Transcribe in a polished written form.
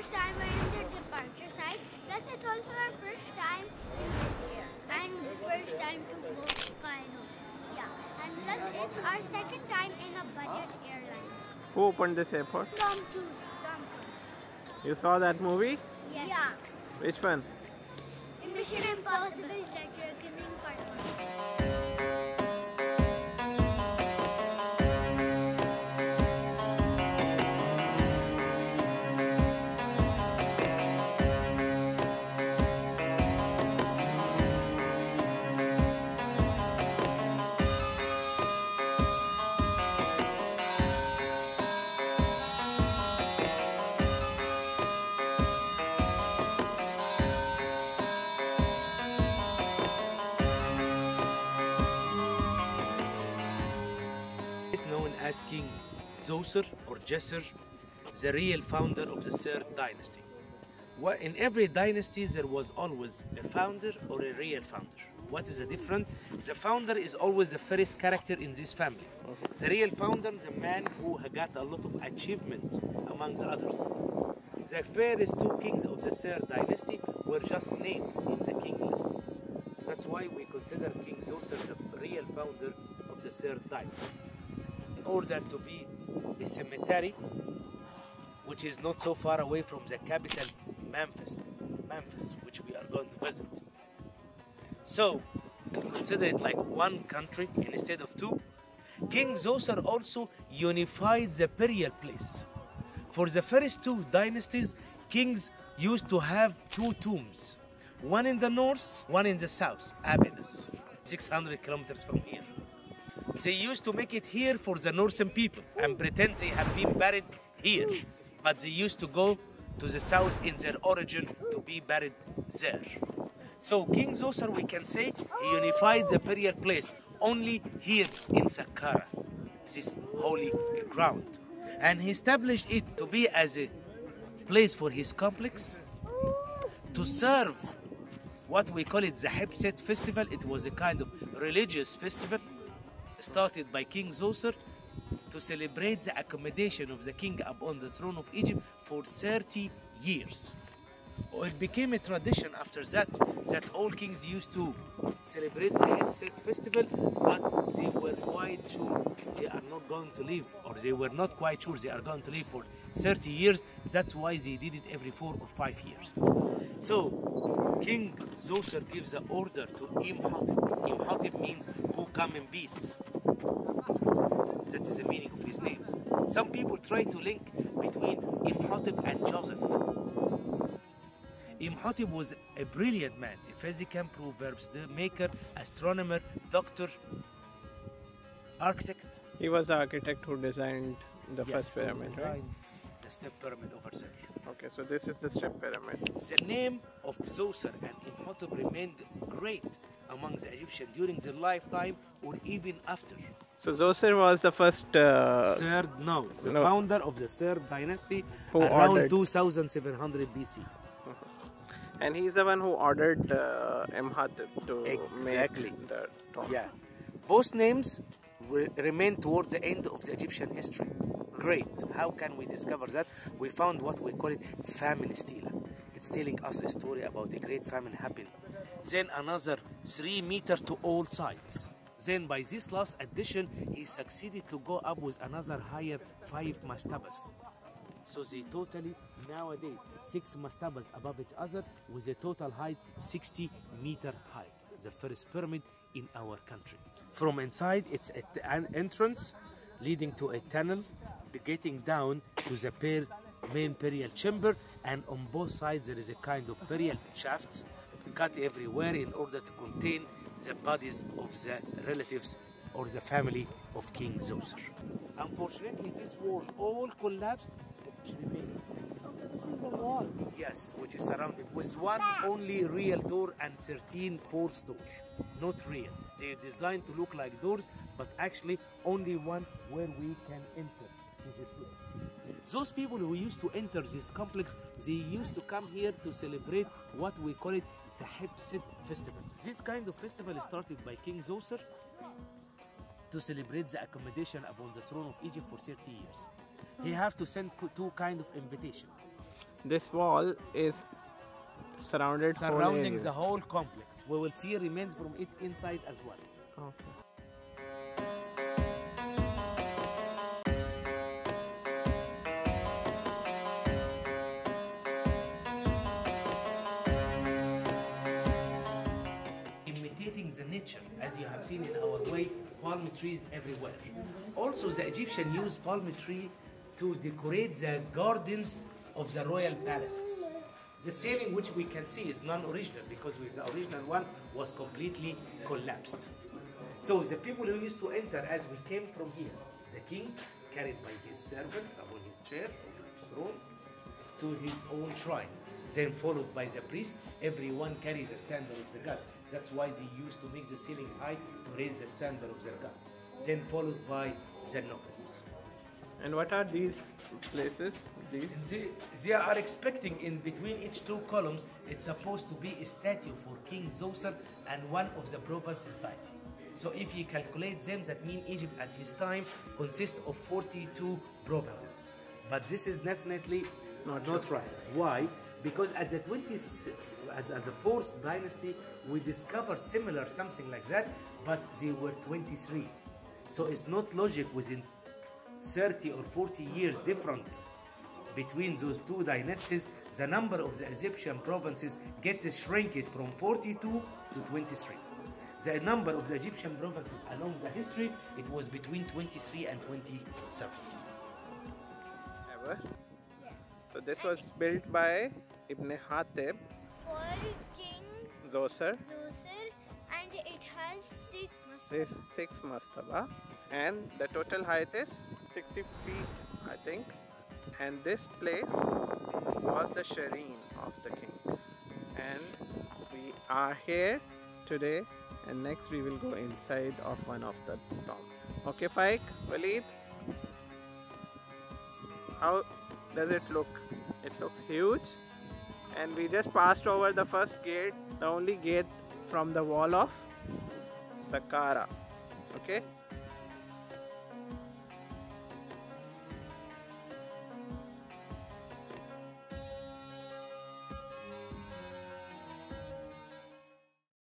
first time we're in the departure side. Plus, it's also our first time in this year. And first time to go Cairo. Yeah. And plus, it's our second time in a budget airlines. Who opened this airport? Tom Cruise. You saw that movie? Yes. Yeah. Which one? Mission Impossible Dead Reckoning Part 1. Known as King Zoser or Jesser, the real founder of the third dynasty. In every dynasty there was always a founder or a real founder. What is the difference? The founder is always the first character in this family. The real founder is a man who got a lot of achievement among the others. The first two kings of the third dynasty were just names in the king list. That's why we consider King Zoser the real founder of the third dynasty. In order to be a cemetery, which is not so far away from the capital Memphis, which we are going to visit. So, consider it like one country instead of two. King Zoser also unified the burial place. For the first two dynasties, kings used to have two tombs, one in the north, one in the south, Abydos, 600 kilometers from here. They used to make it here for the northern people and pretend they have been buried here. But they used to go to the south in their origin to be buried there. So King Zoser, we can say, he unified the burial place only here in Saqqara, this holy ground. And he established it to be as a place for his complex, to serve what we call it the Hepset festival. It was a kind of religious festival started by King Zoser to celebrate the accommodation of the king upon the throne of Egypt for 30 years. It became a tradition after that all kings used to celebrate the Hepset festival, but they were quite sure they are not going to live, or they were not quite sure they are going to live for 30 years. That's why they did it every 4 or 5 years. So King Zoser gives the order to Imhotep. Imhotep means who come in peace. That is the meaning of his name. Some people try to link between Imhotep and Joseph. Imhotep was a brilliant man, a physician, proverbs maker, astronomer, doctor, architect. He was the architect who designed the first pyramid, right? The StepPyramid over there. Okay, so this is the StepPyramid. The name of Zoser and Imhotep remained great among the Egyptians during their lifetime or even after. So Zoser was the first founder of the third dynasty who around ordered 2700 BC. And he's the one who ordered Imhotep to make the tomb. Yeah. Both names remain towards the end of the Egyptian history. Great. How can we discover that? We found what we call it famine stela. It's telling us a story about a great famine happened. Then another 3 meters to all sides. Then by this last addition, he succeeded to go up with another higher 5 mastabas. So they totally, nowadays, 6 mastabas above each other with a total height 60-meter height. The first pyramid in our country. From inside, it's an entrance leading to a tunnel, getting down to the main burial chamber, and on both sides there is a kind of burial shafts cut everywhere in order to contain the bodies of the relatives or the family of King Zoser. Unfortunately, this wall all collapsed. This is the wall. Yes, which is surrounded with one only real door and 13 false doors. Not real. They're designed to look like doors, but actually only one where we can enter to this place. Those people who used to enter this complex, they used to come here to celebrate what we call it the Hepset festival. This kind of festival is started by King Zoser to celebrate the accommodation upon the throne of Egypt for 30 years. He have to send 2 kind of invitation. This wall is surrounding the whole complex. We will see remains from it inside as well. Okay. Imitating the nature, as you have seen in our way, palm trees everywhere. Also, the Egyptian used palm tree to decorate the gardens of the royal palaces. The ceiling which we can see is non-original because the original one was completely collapsed. So the people who used to enter as we came from here, the king carried by his servant upon his chair, on his throne, to his own shrine. Then followed by the priest, everyone carries a standard of the god. That's why they used to make the ceiling high to raise the standard of their god. Then followed by the nobles. And what are these places? They are expecting in between each two columns, it's supposed to be a statue for King Zoser and one of the provinces deity. So if you calculate them, that means Egypt at his time consists of 42 provinces. But this is definitely not right. Why? Because at the 4th dynasty, we discovered similar something like that, but they were 23. So it's not logic within 30 or 40 years different between those two dynasties, the number of the Egyptian provinces gets shrinked from 42 to 23. The number of the Egyptian provinces along the history, it was between 23 and 27. Ever? Yes. So this was built by Ibn Hatib, For King Zoser, Zoser, and it has 6 this 6 mastaba, and the total height is 60 feet, I think. And this place was the shrine of the king. And we are here today, and next we will go inside of one of the tombs. Okay, Faik, Walid? How does it look? It looks huge. And we just passed over the first gate, the only gate from the wall of Saqqara. Okay?